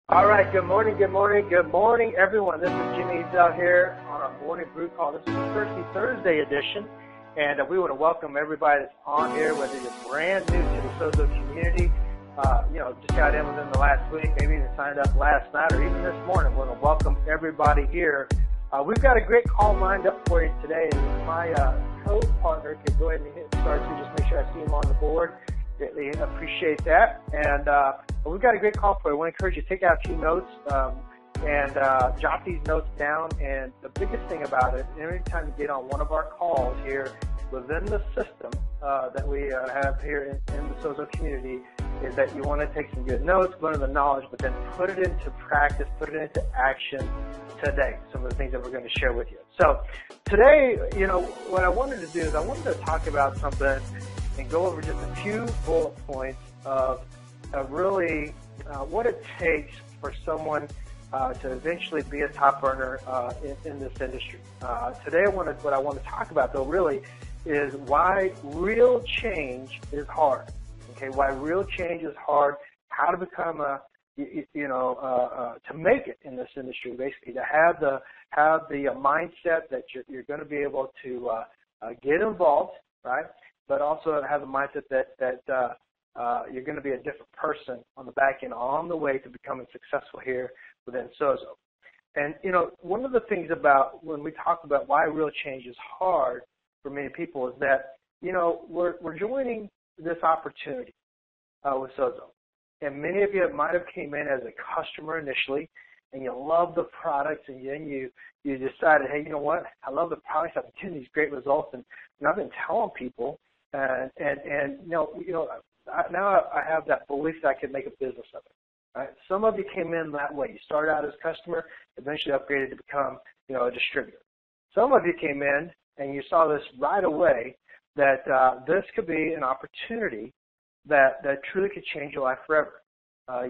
All right, good morning, everyone. This is Jimmy Ezzell here on our morning brew call. This is the Thirsty Thursday edition, and we want to welcome everybody that's on here, whether you're brand new to the Sozo community, just got in within the last week, maybe even signed up last night or even this morning. We want to welcome everybody here. We've got a great call lined up for you today, and my co-partner could go ahead and hit start to just make sure I see him on the board. Greatly appreciate that. And we've got a great call for you. I want to encourage you to take out a few notes and jot these notes down. And the biggest thing about it, every time you get on one of our calls here within the system that we have here in the Sozo community, is that you want to take some good notes, learn the knowledge, but then put it into practice, put it into action today. Some of the things that we're going to share with you. So today, what I wanted to do is I wanted to talk about something and go over just a few bullet points of really what it takes for someone to eventually be a top earner in this industry. Today, what I want to talk about, though, really is why real change is hard. Okay, why real change is hard, how to become to make it in this industry, basically, to have the mindset that you're going to be able to get involved, right? But also have a mindset that you're going to be a different person on the back end on the way to becoming successful here within Sozo. And, one of the things about when we talk about why real change is hard for many people is that, we're joining this opportunity with Sozo. And many of you might have came in as a customer initially, and you love the products, and then you decided, hey, you know what? I love the products. I've been getting these great results, and I've been telling people, now I have that belief that I can make a business of it. Right? Some of you came in that way. You started out as a customer, eventually upgraded to become, a distributor. Some of you came in and you saw this right away that this could be an opportunity that truly could change your life forever. I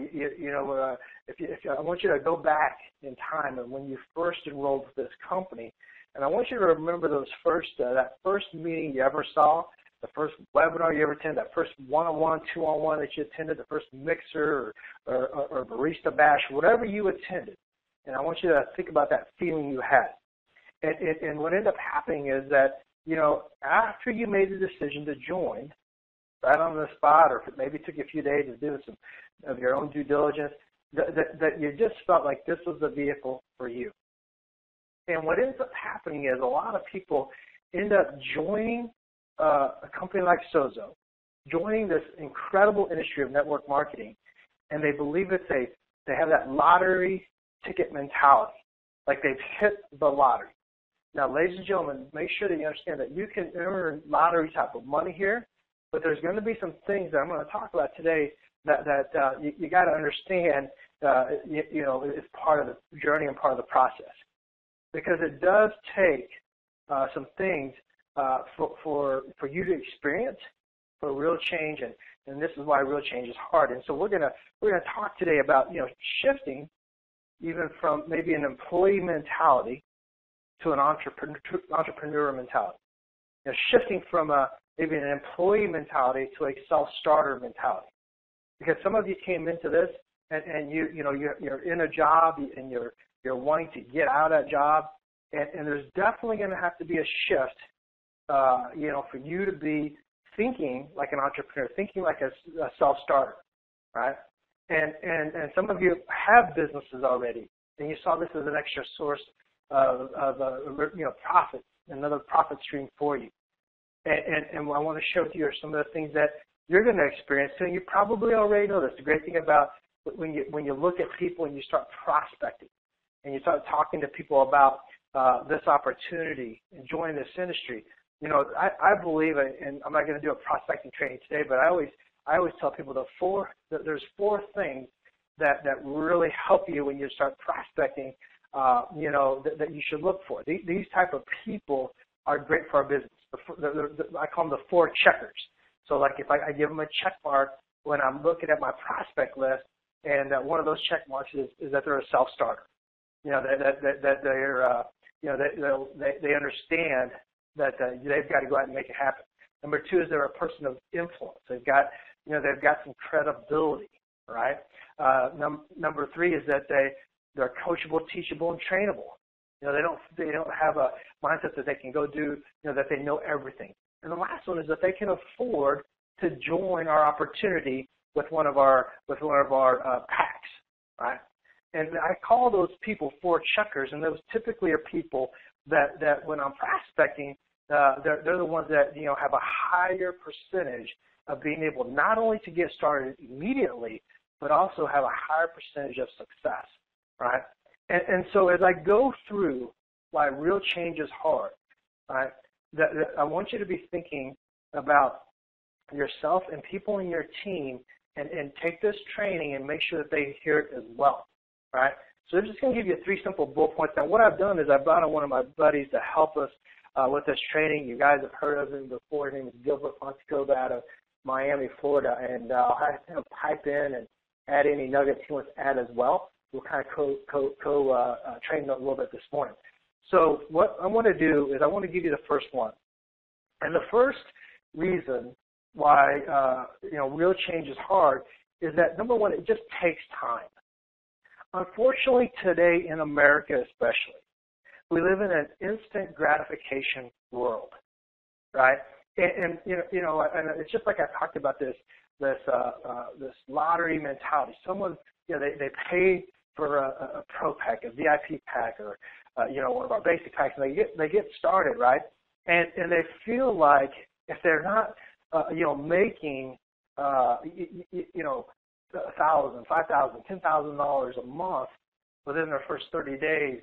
want you to go back in time and when you first enrolled with this company, and I want you to remember those that first meeting you ever saw, the first webinar you ever attended, that first one-on-one, two-on-one that you attended, the first mixer or barista bash, whatever you attended. And I want you to think about that feeling you had. And what ended up happening is that, after you made the decision to join, right on the spot, or if it maybe took you a few days to do some of your own due diligence, that you just felt like this was the vehicle for you. And what ends up happening is a lot of people end up joining a company like Sozo, joining this incredible industry of network marketing, and they believe they have that lottery ticket mentality, like they've hit the lottery. Now, ladies and gentlemen, make sure that you understand that you can earn lottery type of money here, but there's going to be some things that I'm going to talk about today that you got to understand, is part of the journey and part of the process, because it does take some things for you to experience for real change, and this is why real change is hard. And so we're gonna talk today about shifting even from maybe an employee mentality to an entrepreneur mentality. Shifting from maybe an employee mentality to a self-starter mentality, because some of you came into this and you're in a job and you're wanting to get out of that job, and there's definitely going to have to be a shift. For you to be thinking like an entrepreneur, thinking like a self-starter, right? And some of you have businesses already, and you saw this as an extra source of profit, another profit stream for you. And I want to share with you some of the things that you're going to experience, and you probably already know this. The great thing about when you look at people and you start prospecting, and you start talking to people about this opportunity and joining this industry. I believe, and I'm not going to do a prospecting training today, but I always tell people that there's four things that really help you when you start prospecting, that you should look for. These type of people are great for our business. I call them the four checkers. So like if I give them a check mark when I'm looking at my prospect list, and one of those check marks is that they're a self-starter. That they understand that they've got to go out and make it happen. Number two is they're a person of influence. They've got some credibility. right? Number 3 is that they're coachable, teachable, and trainable. You know, they don't have a mindset that they can go do, you know, that they know everything. And the last one is that they can afford to join our opportunity with one of our packs, right? And I call those people forward checkers, and those typically are people that when I'm prospecting, they're the ones that, you know, have a higher percentage of being able not only to get started immediately, but also have a higher percentage of success, right? And so as I go through why real change is hard, right, that I want you to be thinking about yourself and people in your team and take this training and make sure that they hear it as well, right? So I'm just going to give you 3 simple bullet points. Now, what I've done is I brought on one of my buddies to help us with this training. You guys have heard of him before. His name is Gilbert Fonseca out of Miami, Florida, and I'll have him pipe in and add any nuggets he wants to add as well. We'll kind of train a little bit this morning. So what I want to do is I want to give you the first one. And the first reason why, you know, real change is hard is that, number one, it just takes time. Unfortunately, today in America especially, we live in an instant gratification world, right? And you know, and it's just like I talked about this lottery mentality. Someone, you know, they pay for a pro pack, a VIP pack, or you know, one of our basic packs, and they get started, right? And they feel like if they're not, you know, making, you know, $1,000, $5,000, $10,000 a month within their first 30 days,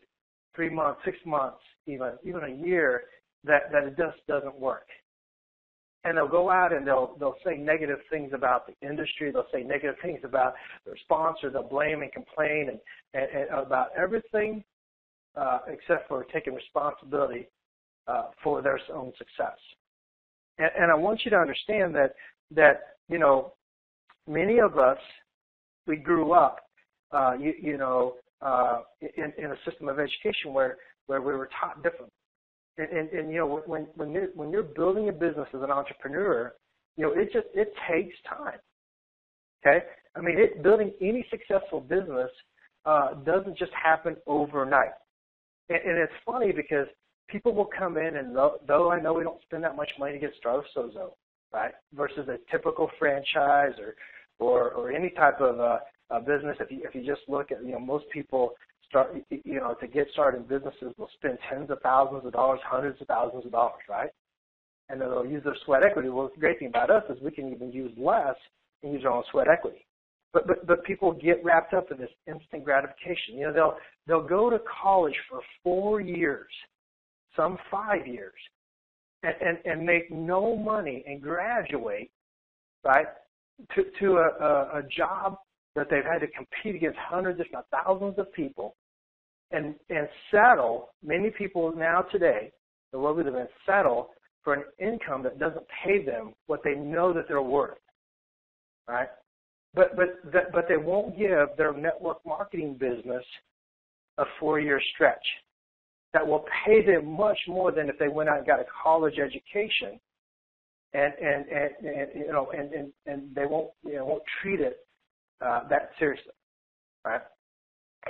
3 months, 6 months, even a year, that it just doesn't work. And they'll go out and they'll say negative things about the industry. They'll say negative things about their sponsor. They'll blame and complain and about everything except for taking responsibility for their own success. And I want you to understand that you know, many of us, we grew up, you know, in a system of education where we were taught differently. And you know, when you're building a business as an entrepreneur, you know, it takes time. Okay, I mean, building any successful business doesn't just happen overnight. And it's funny because people will come in, and though I know we don't spend that much money to get started with Sozo, right, versus a typical franchise or any type of business. If you just look at, you know, most people start, you know, to get started in businesses will spend tens of thousands of dollars, hundreds of thousands of dollars, right? And then they'll use their sweat equity. Well, the great thing about us is we can even use less and use our own sweat equity. But people get wrapped up in this instant gratification. You know, they'll go to college for 4 years, some 5 years, and make no money and graduate, right, to a job that they've had to compete against hundreds, if not thousands of people, and settle. Many people now today, the world we live in, settle for an income that doesn't pay them what they know that they're worth, right? But they won't give their network marketing business a 4-year stretch that will pay them much more than if they went out and got a college education, and you know, and they won't treat it that seriously, right?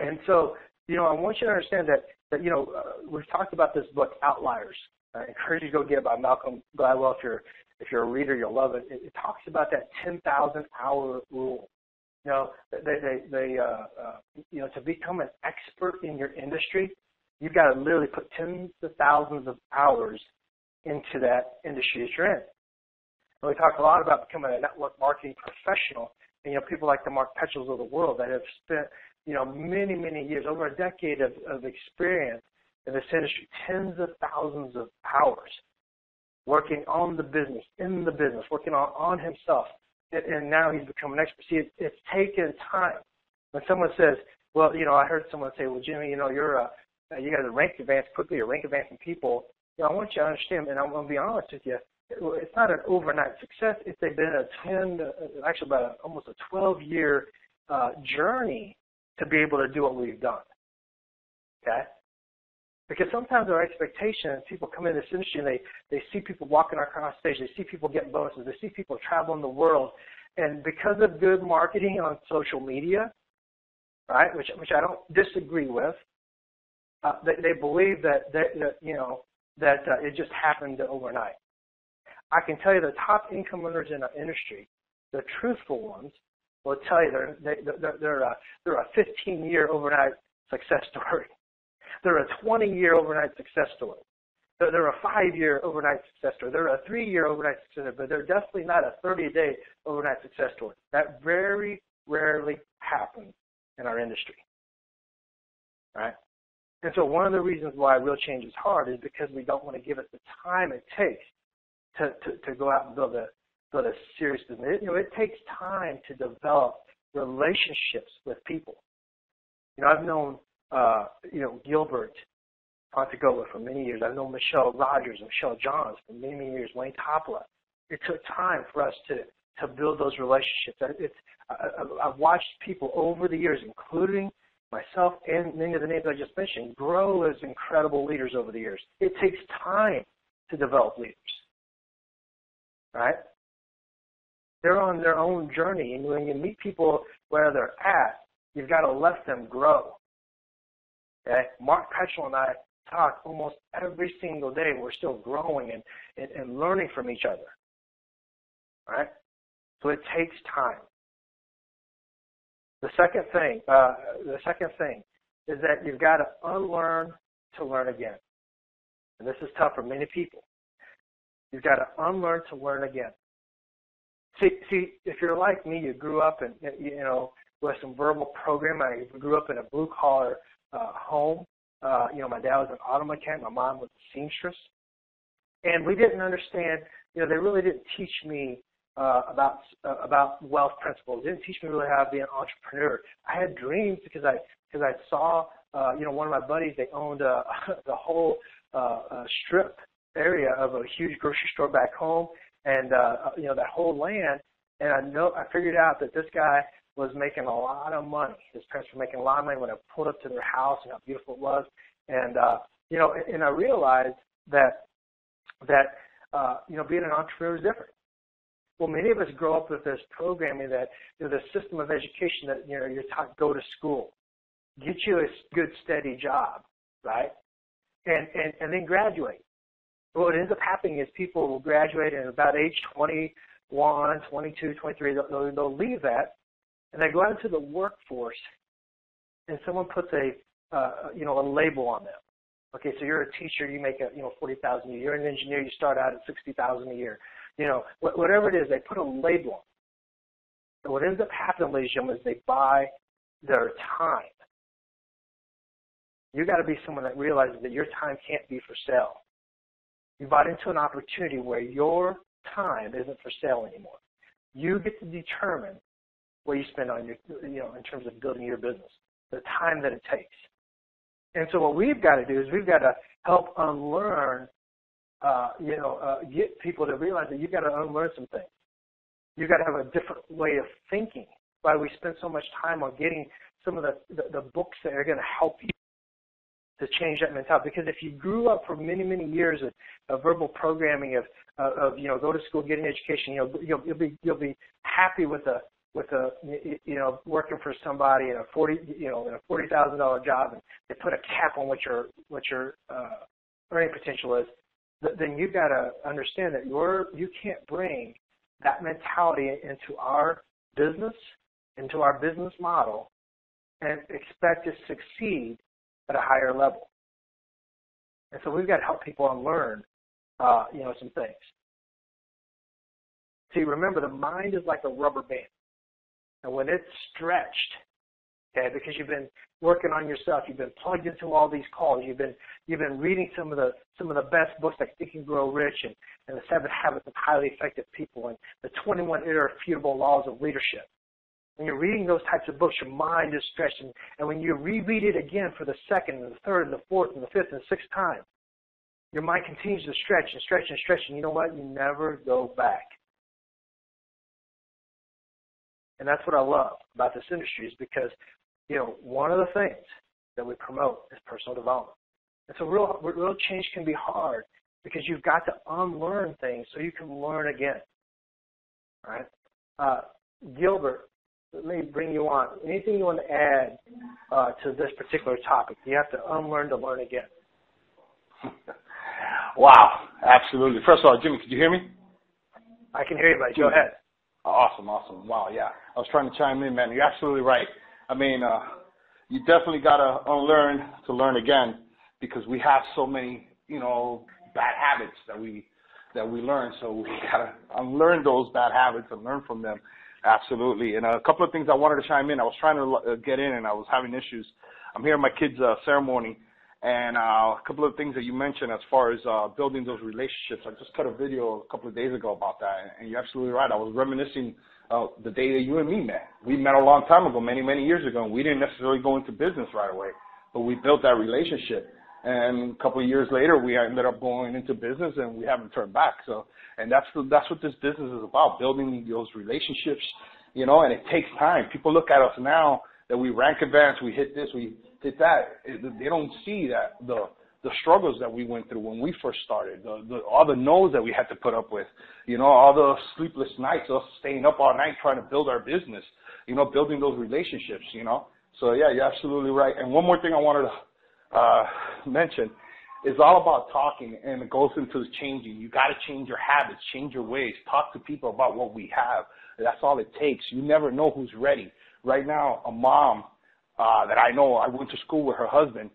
And so, you know, I want you to understand that you know, we've talked about this book, Outliers. I encourage you to go get it by Malcolm Gladwell. If you're a reader, you'll love it. It talks about that 10,000-hour rule. You know, you know, to become an expert in your industry, you've got to literally put tens of thousands of hours into that industry that you're in. And we talk a lot about becoming a network marketing professional. And, you know, people like the Mark Petchels of the world that have spent, you know, many, many years, over a decade of experience in this industry, tens of thousands of hours working on the business, in the business, working on himself. And now he's become an expert. See, it's taken time. When someone says, well, you know, I heard someone say, well, Jimmy, you know, you got to rank advance quickly or rank advancing people. You know, I want you to understand, and I'm going to be honest with you, it's not an overnight success. It's been almost a 12-year journey to be able to do what we've done. Okay? Because sometimes our expectations, people come in this industry and they see people walking across stage, they see people getting bonuses, they see people traveling the world, And because of good marketing on social media, right, which I don't disagree with, they believe that it just happened overnight. I can tell you the top income earners in our industry, the truthful ones, will tell you they're a 15-year overnight success story. They're a 20-year overnight success story. They're a 5-year overnight success story. They're a 3-year overnight success story, but they're definitely not a 30-day overnight success story. That very rarely happens in our industry, right? And so one of the reasons why real change is hard is because we don't want to give it the time it takes to go out and build a serious business. It takes time to develop relationships with people. I've known Gilbert Pontegola for many years. I've known Michelle Rogers and Michelle Johns for many, many years, Wayne Topola. It took time for us to build those relationships. I've watched people over the years, including myself and many of the names I just mentioned, grow as incredible leaders over the years. It takes time to develop leaders, right? They're on their own journey, and when you meet people where they're at, you've got to let them grow. Okay? Mark Petchel and I talk almost every single day. We're still growing and learning from each other, right? So it takes time. The second thing is that you've got to unlearn to learn again, and this is tough for many people. You've got to unlearn to learn again. See, if you're like me, you grew up in, with some verbal programming. I grew up in a blue-collar home. My dad was an auto mechanic. My mom was a seamstress. And we didn't understand, they really didn't teach me about wealth principles. They didn't teach me really how to be an entrepreneur. I had dreams because I saw, one of my buddies, they owned the whole strip area of a huge grocery store back home. And, that whole land, and I figured out that this guy was making a lot of money. His parents were making a lot of money when I pulled up to their house and how beautiful it was. And, and I realized that being an entrepreneur is different. Well, many of us grow up with this programming that, the system of education that, you're taught, go to school, get you a good, steady job, right? And then graduate. What ends up happening is people will graduate at about age 21, 22, 23. They'll leave that, and they go out into the workforce, and someone puts a label on them. Okay, so you're a teacher, you make $40,000 a year. You're an engineer, you start out at $60,000 a year. Whatever it is, they put a label on. And what ends up happening, ladies and gentlemen, is they buy their time. You got to be someone that realizes that your time can't be for sale. You bought into an opportunity where your time isn't for sale anymore. You get to determine what you spend on your, in terms of building your business, the time that it takes. And so what we've got to do is we've got to help unlearn, get people to realize that you've got to unlearn some things. You've got to have a different way of thinking. Why we spend so much time on getting some of the books that are going to help you to change that mentality. Because if you grew up for many, many years of verbal programming of go to school, get an education, you'll be happy with working for somebody in a $40,000 job, and they put a cap on what your earning potential is. Then you've got to understand that you can't bring that mentality into our business, into our business model, and expect to succeed at a higher level. And so we've got to help people unlearn, some things. See, remember, the mind is like a rubber band. And when it's stretched, okay, because you've been working on yourself, you've been plugged into all these calls, you've been reading some of the best books like Think and Grow Rich and the 7 Habits of Highly Effective People and the 21 Irrefutable Laws of Leadership. When you're reading those types of books, your mind is stretched, and when you reread it again for the second and the third and the fourth and the fifth and the sixth time, your mind continues to stretch and stretch and stretch, and you know what? You never go back. And that's what I love about this industry is because, one of the things that we promote is personal development. And so real change can be hard because you've got to unlearn things so you can learn again. All right? Gilbert, let me bring you on. Anything you want to add to this particular topic? You have to unlearn to learn again. Wow, absolutely. First of all, Jimmy, could you hear me? I can hear you, buddy. Go ahead. Awesome. Wow, yeah. I was trying to chime in, man. You're absolutely right. I mean, you definitely got to unlearn to learn again, because we have so many, bad habits that we learn. So we got to unlearn those bad habits and learn from them. Absolutely. And a couple of things I wanted to chime in. I was trying to get in, and I was having issues. I'm here at my kid's ceremony, and a couple of things that you mentioned as far as building those relationships. I just cut a video a couple of days ago about that, and you're absolutely right. I was reminiscing the day that you and me met. We met a long time ago, many, many years ago, and we didn't necessarily go into business right away, but we built that relationship. And a couple of years later, we ended up going into business, and we haven't turned back. So, and that's what this business is about, building those relationships, and it takes time. People look at us now that we rank advance, we hit this, we hit that. They don't see that the struggles that we went through when we first started, all the no's that we had to put up with, all the sleepless nights, us staying up all night trying to build our business, building those relationships, So, yeah, you're absolutely right. And one more thing I wanted to mention is all about talking, and it goes into the changing. You got to change your habits, change your ways, talk to people about what we have. That's all it takes. You never know who's ready. Right now, a mom that I know, I went to school with her husband.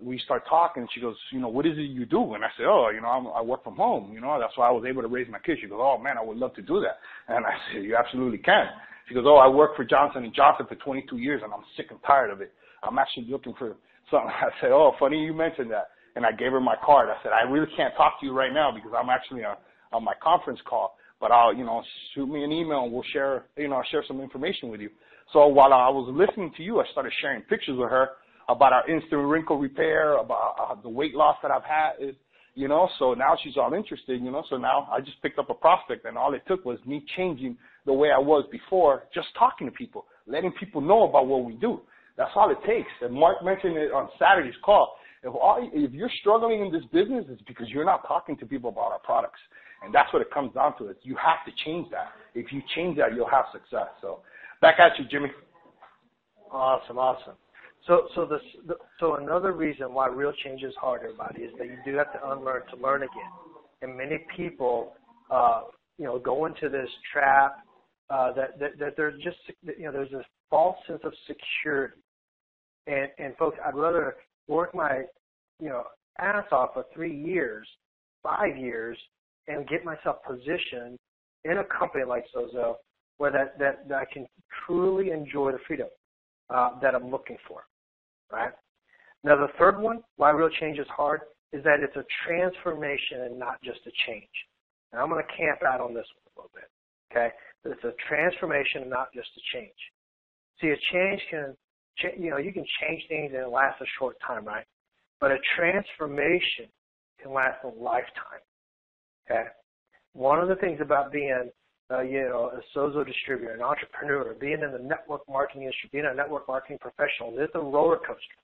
We start talking, and she goes, what is it you do? And I said, I work from home. That's why I was able to raise my kids. She goes, oh man, I would love to do that. And I said, you absolutely can. She goes, I worked for Johnson & Johnson for 22 years, and I'm sick and tired of it. I'm actually looking for something. I said, funny you mentioned that. And I gave her my card. I said, I really can't talk to you right now because I'm actually on my conference call, but I'll, shoot me an email and we'll share some information with you. So while I was listening to you, I started sharing pictures with her about our instant wrinkle repair, about the weight loss that I've had, so now she's all interested, so now I just picked up a prospect, and all it took was me changing the way I was before, just talking to people, letting people know about what we do. That's all it takes. And Mark mentioned it on Saturday's call. If you're struggling in this business, it's because you're not talking to people about our products. And that's what it comes down to. You have to change that. If you change that, you'll have success. So back at you, Jimmy. Awesome. So another reason why real change is hard, everybody, is that you do have to unlearn to learn again. And many people, go into this trap that they're just, there's this false sense of security. And folks, I'd rather work my, ass off for 3 years, 5 years, and get myself positioned in a company like Ezzell where that I can truly enjoy the freedom that I'm looking for, right? Now, the third one, why real change is hard, is that it's a transformation and not just a change. And I'm going to camp out on this one a little bit, okay? It's a transformation and not just a change. See, a change you can change things and it lasts a short time, right? But a transformation can last a lifetime, okay? One of the things about being, a Ezzell distributor, an entrepreneur, being in the network marketing industry, being a network marketing professional, it's a roller coaster,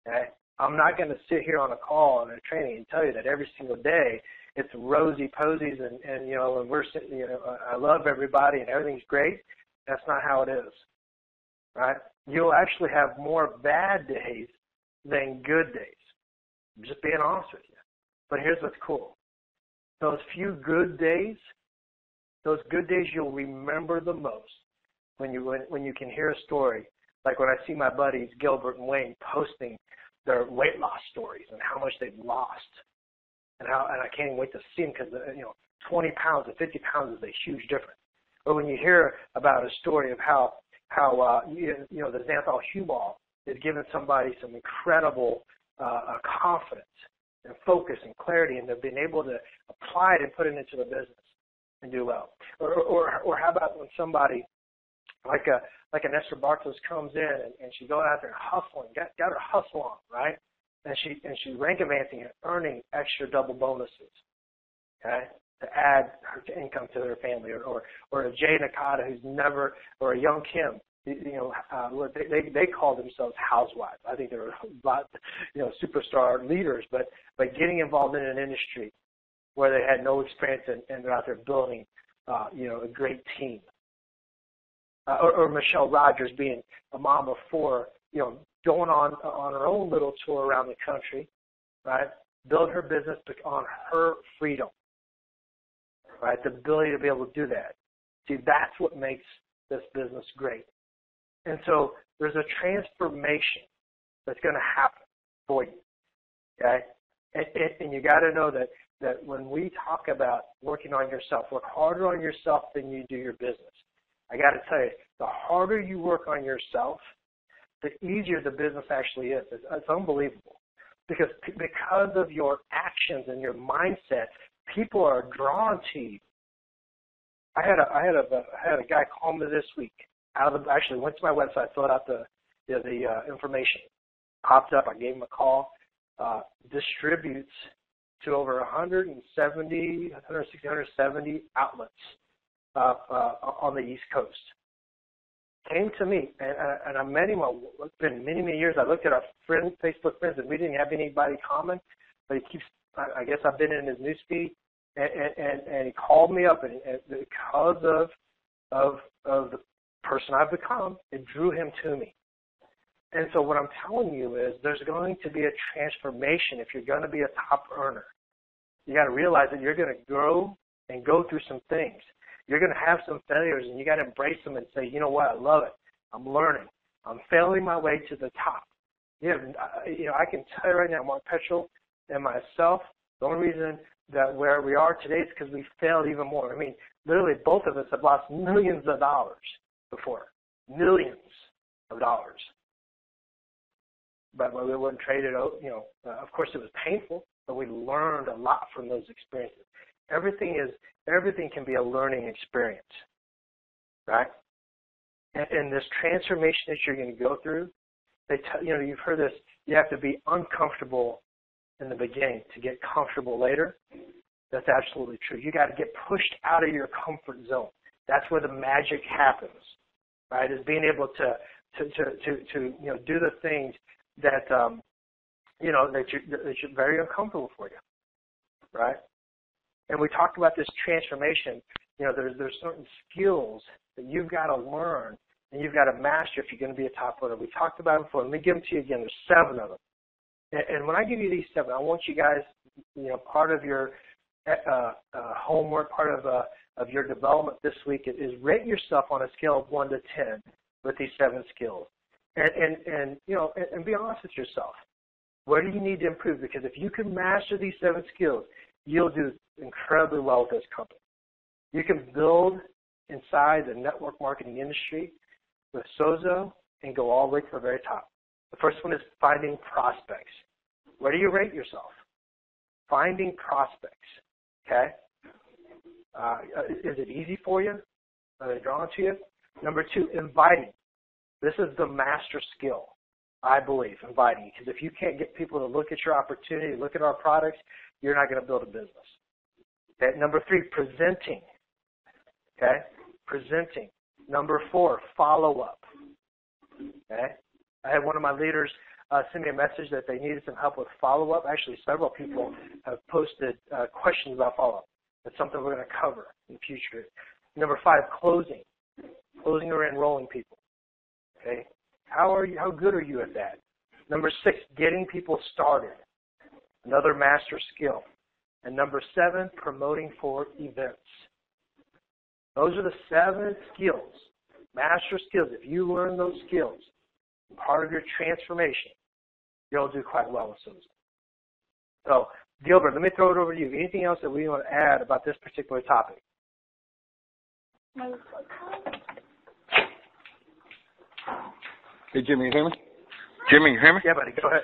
okay? I'm not going to sit here on a call and a training and tell you that every single day it's rosy posies and we're sitting, I love everybody and everything's great. That's not how it is, right? You'll actually have more bad days than good days. I'm just being honest with you. But here's what's cool. Those few good days, you'll remember the most when you can hear a story. Like when I see my buddies Gilbert and Wayne posting their weight loss stories and how much they've lost, and I can't even wait to see them because 20 pounds and 50 pounds is a huge difference. Or when you hear about a story of how the Xanthol Hubal is giving somebody some incredible confidence and focus and clarity, and they've been able to apply it and put it into the business and do well. Or how about when somebody like an Esther Bartos comes in and she goes out there and hustling, got her hustle on, right? And she's rank advancing and earning extra double bonuses, okay, to add her income to their family, or a Jay Nakata who's never, or a young Kim, they call themselves housewives. I think they're superstar leaders, but getting involved in an industry where they had no experience and they're out there building, a great team. or Michelle Rogers being a mom of 4, going on her own little tour around the country, right? Build her business on her freedom, right? The ability to be able to do that. See, that's what makes this business great. And so there's a transformation that's going to happen for you, okay? And you got to know that when we talk about working on yourself, work harder on yourself than you do your business. I got to tell you, the harder you work on yourself, the easier the business actually is. It's unbelievable. Because of your actions and your mindset, people are drawn to you. I had a guy call me this week. Actually went to my website, filled out the information, popped up. I gave him a call. Distributes to over 170 outlets on the East Coast. Came to me, and I met him. It's been many, many years. I looked at our Facebook friends, and we didn't have anybody common. But he keeps. I guess I've been in his newsfeed, and he called me up, and because of the person I've become, it drew him to me. And so what I'm telling you is, there's going to be a transformation if you're going to be a top earner. You got to realize that you're going to grow and go through some things. You're going to have some failures, and you got to embrace them and say, you know what, I love it. I'm learning. I'm failing my way to the top. I can tell you right now, Mark Petrel and myself, the only reason that where we are today is because we failed even more. I mean, literally both of us have lost millions of dollars before. Millions of dollars. But we wouldn't trade it out, of course it was painful, but we learned a lot from those experiences. Everything can be a learning experience, right? And this transformation that you're going to go through, you've heard this, you have to be uncomfortable in the beginning to get comfortable later. That's absolutely true. You got to get pushed out of your comfort zone. That's where the magic happens, right? Is being able to do the things that that you're very uncomfortable for you, right? And we talked about this transformation. There's certain skills that you've got to learn and you've got to master if you're going to be a top earner. We talked about it before. Let me give them to you again. There's 7 of them. And when I give you these 7, I want you guys, part of your homework, part of your development this week is rate yourself on a scale of 1 to 10 with these 7 skills. And be honest with yourself. Where do you need to improve? Because if you can master these 7 skills, you'll do incredibly well with this company. You can build inside the network marketing industry with Sozo and go all the way to the very top. The first one is finding prospects. Where do you rate yourself? Finding prospects, okay? Is it easy for you? Are they drawn to you? Number 2, inviting. This is the master skill, I believe, inviting. Because if you can't get people to look at your opportunity, look at our products, you're not going to build a business. Okay? Number 3, presenting. Okay? Presenting. Number 4, follow-up. Okay? I had one of my leaders send me a message that they needed some help with follow-up. Actually, several people have posted questions about follow-up. That's something we're going to cover in the future. Number 5, closing. Closing or enrolling people. Okay? How good are you at that? Number 6, getting people started. Another master skill. And number 7, promoting for events. Those are the 7 skills, master skills. If you learn those skills, part of your transformation, you'll do quite well with those. So, Gilbert, let me throw it over to you. Anything else that we want to add about this particular topic? Hey, Jimmy, you hear me? Jimmy, you hear me? Yeah, buddy, go ahead.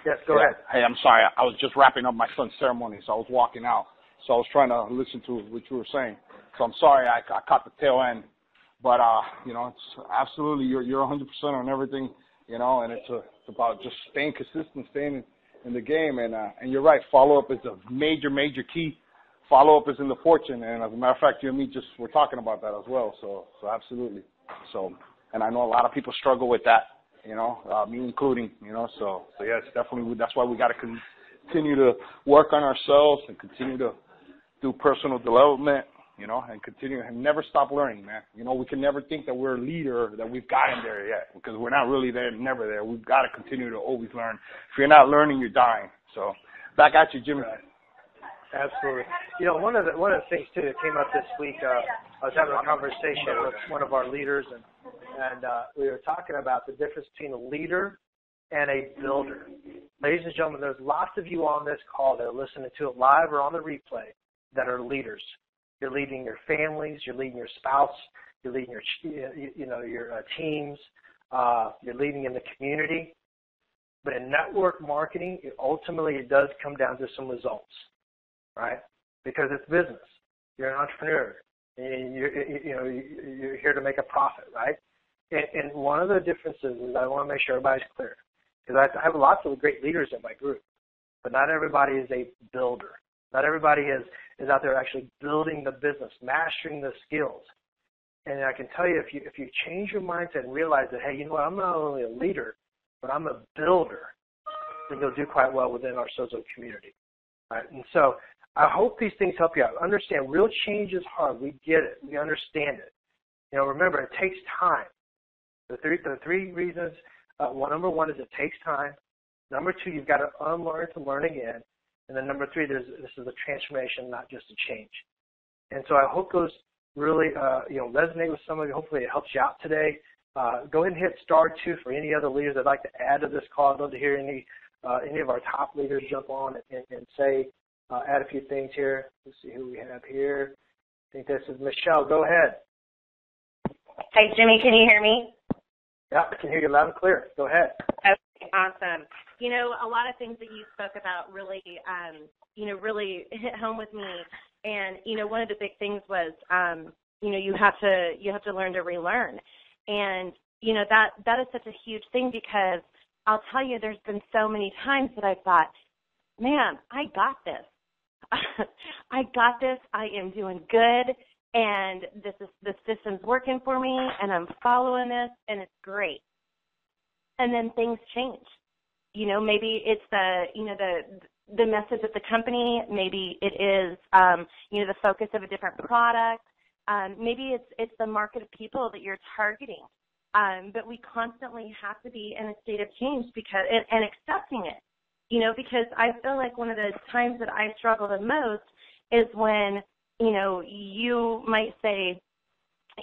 Yes, go ahead. Hey, I'm sorry. I was just wrapping up my son's ceremony, so I was walking out. So I was trying to listen to what you were saying. So I'm sorry I caught the tail end. But, it's absolutely, you're 100% on everything, and it's about just staying consistent, staying in the game. And you're right, follow-up is a major, major key. Follow-up is in the fortune. And as a matter of fact, you and me just were talking about that as well. So absolutely. So, and I know a lot of people struggle with that, me including, so yeah, it's definitely, that's why we got to continue to work on ourselves and continue to do personal development, and continue and never stop learning, man. We can never think that we're a leader, that we've gotten there yet, because we're not really there, never there. We've got to continue to always learn. If you're not learning, you're dying. So back at you, Jimmy. Right. Absolutely. One of the things too that came up this week, I was having a conversation with one of our leaders, and we were talking about the difference between a leader and a builder. Ladies and gentlemen, there's lots of you on this call that are listening to it live or on the replay that are leaders. You're leading your families, you're leading your spouse, you're leading your teams, you're leading in the community. But in network marketing, ultimately it does come down to some results, right? Because it's business. You're an entrepreneur, and you're here to make a profit, right? And one of the differences is I want to make sure everybody's clear, because I have lots of great leaders in my group, but not everybody is a builder. Not everybody is out there actually building the business, mastering the skills. And I can tell you, if you change your mindset and realize that, hey, I'm not only a leader, but I'm a builder, then you'll do quite well within our Sozo community. Right? And so I hope these things help you out. Understand, real change is hard. We get it. We understand it. Remember, it takes time. The three reasons, number one is it takes time. Number two, you've got to unlearn to learn again. And then number three, this is a transformation, not just a change. And so I hope those really, resonate with some of you. Hopefully it helps you out today. Go ahead and hit *2 for any other leaders that'd like to add to this call. I'd love to hear any of our top leaders jump on and say, add a few things here. Let's see who we have here. I think this is Michelle. Go ahead. Hey, Jimmy, can you hear me? Yeah, I can hear you loud and clear. Go ahead. Okay, awesome. A lot of things that you spoke about really, really hit home with me. And, one of the big things was, you have to learn to relearn. And, that is such a huge thing, because I'll tell you, there's been so many times that I've thought, man, I got this. I got this. I am doing good. And the system's working for me, and I'm following this, and it's great. And then things change. Maybe it's the message of the company. Maybe it is, the focus of a different product. Maybe it's the market of people that you're targeting. But we constantly have to be in a state of change and accepting it. Because I feel like one of the times that I struggle the most is when, you might say,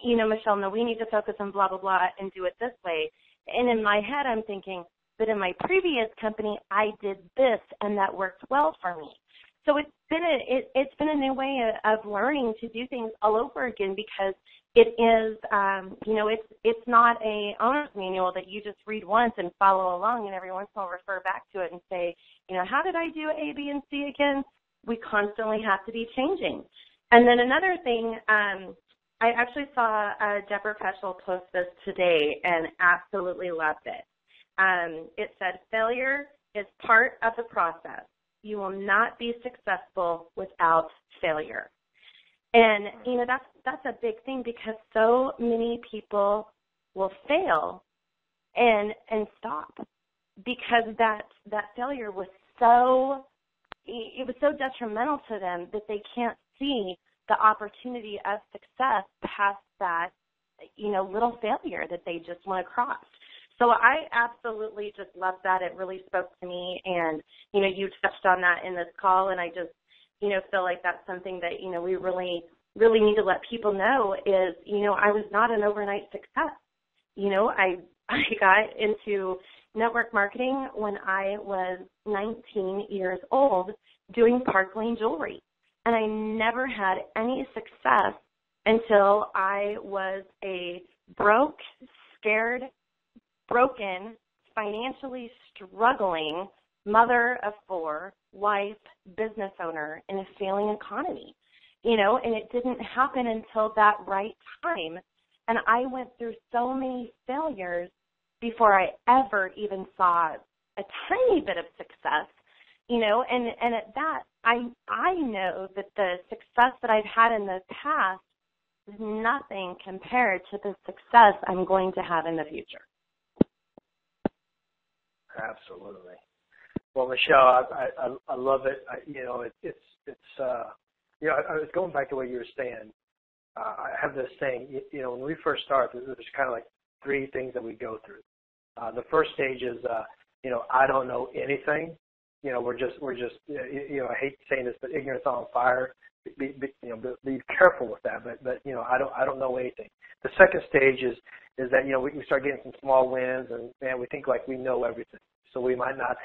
Michelle, no, we need to focus on blah, blah, blah and do it this way. And in my head, I'm thinking, but in my previous company, I did this and that worked well for me. So it's been a new way of learning to do things all over again, because it is, it's not a owner's manual that you just read once and follow along, and every once in a while refer back to it and say, how did I do A, B, and C again? We constantly have to be changing. And then another thing, I actually saw Deborah Peschel post this today and absolutely loved it. It said, failure is part of the process. You will not be successful without failure. And, that's a big thing, because so many people will fail and stop, because that failure was so detrimental to them that they can't see the opportunity of success past that, little failure that they just went across. So I absolutely just love that. It really spoke to me, and, you touched on that in this call, and I just, feel like that's something that, we really, really need to let people know is, I was not an overnight success. I got into network marketing when I was 19 years old doing Park Lane jewelry, and I never had any success until I was a broke, scared, broken, financially struggling mother of 4, wife, business owner in a failing economy, and it didn't happen until that right time. And I went through so many failures before I ever even saw a tiny bit of success, and at that, I know that the success that I've had in the past is nothing compared to the success I'm going to have in the future. Absolutely. Well, Michelle, I love it. I was going back to what you were saying. I have this saying, when we first start, there's kind of like three things that we go through. The first stage is, I don't know anything. We're just, I hate saying this, but ignorance on fire. Be careful with that. But I don't know anything. The second stage is that we start getting some small wins, and we think like we know everything. So we might not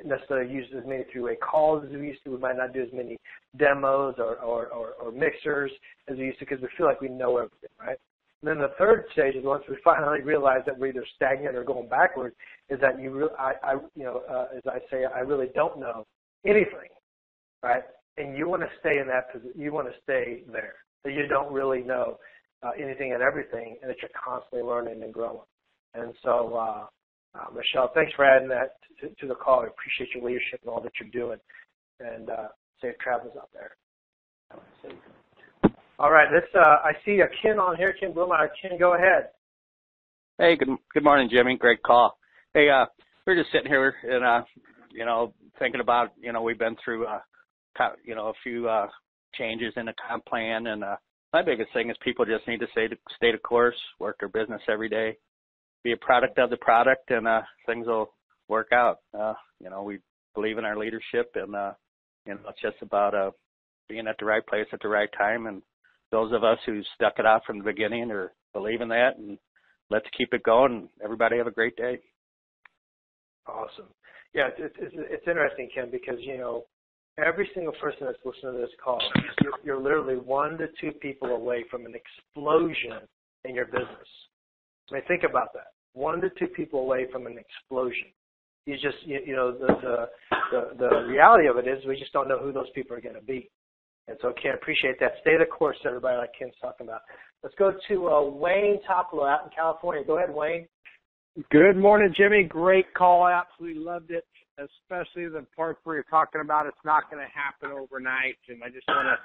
necessarily use as many three-way calls as we used to. We might not do as many demos or mixers as we used to because we feel like we know everything, right? And then the third stage is once we finally realize that we're either stagnant or going backwards, is that as I say, I really don't know anything, right? And you want to stay in that position. You want to stay there. That you don't really know anything and everything, and that you're constantly learning and growing. And so, Michelle, thanks for adding that to the call. I appreciate your leadership and all that you're doing. And safe travels out there. All right, I see a Ken on here. Ken Bloom. Ken, go ahead. Hey, good morning, Jimmy. Great call. Hey, we're just sitting here and thinking about we've been through a few changes in the comp plan, and my biggest thing is people just need to stay the course, work their business every day, be a product of the product, and things will work out. We believe in our leadership, and it's just about being at the right place at the right time. And those of us who stuck it out from the beginning are believing that, and let's keep it going. Everybody have a great day. Awesome. Yeah, it's interesting, Ken, because every single person that's listening to this call, you're literally 1 to 2 people away from an explosion in your business. I mean, think about that. 1 to 2 people away from an explosion. You just, the reality of it is we just don't know who those people are going to be. And so, Ken, appreciate that. Stay the course, everybody, like Ken's talking about. Let's go to Wayne Topolo out in California. Go ahead, Wayne. Good morning, Jimmy. Great call. Absolutely loved it, especially the part where you're talking about it's not going to happen overnight. And I just want to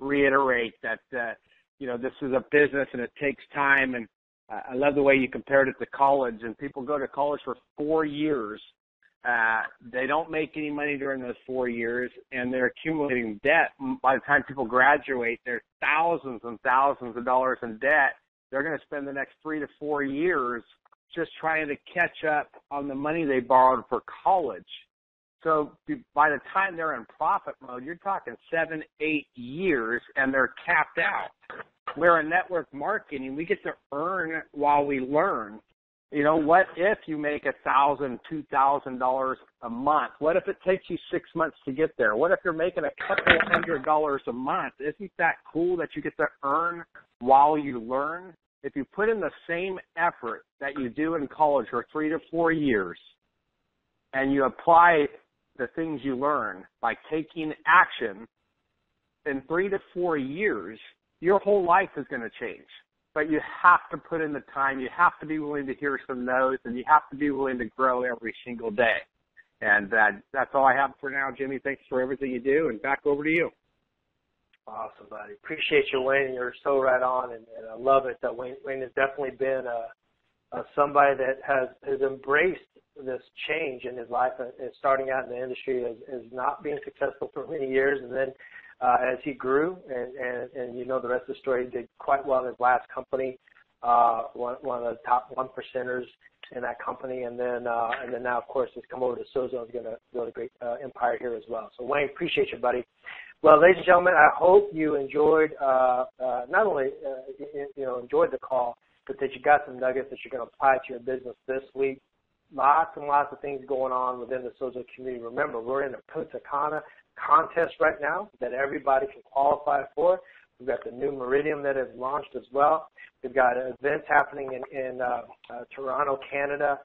reiterate that, this is a business and it takes time. And I love the way you compared it to college. And people go to college for 4 years. They don't make any money during those 4 years, and they're accumulating debt. By the time people graduate, they're thousands and thousands of dollars in debt. They're going to spend the next 3 to 4 years just trying to catch up on the money they borrowed for college. So by the time they're in profit mode, you're talking 7, 8 years, and they're capped out. We're in network marketing. We get to earn while we learn. What if you make $1,000, $2,000 a month? What if it takes you 6 months to get there? What if you're making a couple $100 a month? Isn't that cool that you get to earn while you learn? If you put in the same effort that you do in college for 3 to 4 years, and you apply the things you learn by taking action, in 3 to 4 years, your whole life is going to change. But you have to put in the time. You have to be willing to hear some no's, and you have to be willing to grow every single day. And that's all I have for now, Jimmy. Thanks for everything you do, and back over to you. Awesome, buddy. Appreciate you, Wayne. You're so right on, and I love it that Wayne has definitely been somebody that has embraced this change in his life, and starting out in the industry as not being successful for many years, and then as he grew, and the rest of the story, he did quite well in his last company, one of the top 1%ers in that company, and then now, of course, he's come over to Sozo and is going to build a great empire here as well. So, Wayne, appreciate you, buddy. Well, ladies and gentlemen, I hope you enjoyed not only enjoyed the call, but that you got some nuggets that you're going to apply to your business this week. Lots and lots of things going on within the Sozo community. Remember, we're in a Punta Cana contest right now that everybody can qualify for. We've got the new Meridian that has launched as well. We've got events happening in Toronto, Canada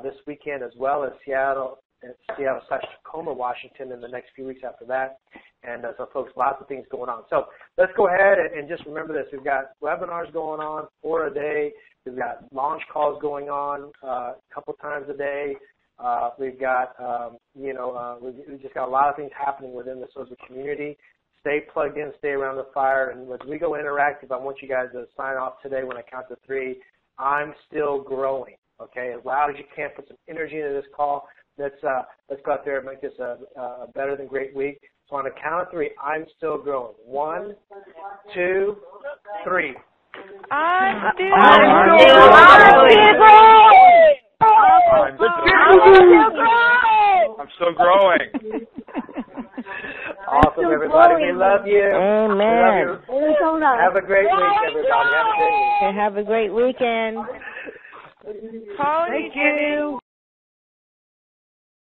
this weekend, as well as Seattle/Tacoma, Washington in the next few weeks after that. And so, folks, lots of things going on. So let's go ahead and just remember this. We've got webinars going on 4 a day. We've got launch calls going on a couple times a day. We've got, we've just got a lot of things happening within the Sozo community. Stay plugged in, stay around the fire, and as we go interactive, I want you guys to sign off today when I count to 3. I'm still growing, okay? As loud as you can, put some energy into this call. Let's go out there and make this a better than great week. So on a count of 3, I'm still growing. 1, 2, 3. I'm still growing. Awesome, everybody. We love you. Amen. We love you. Have a great week, everybody. Have a great week. Have a great weekend. Thank you.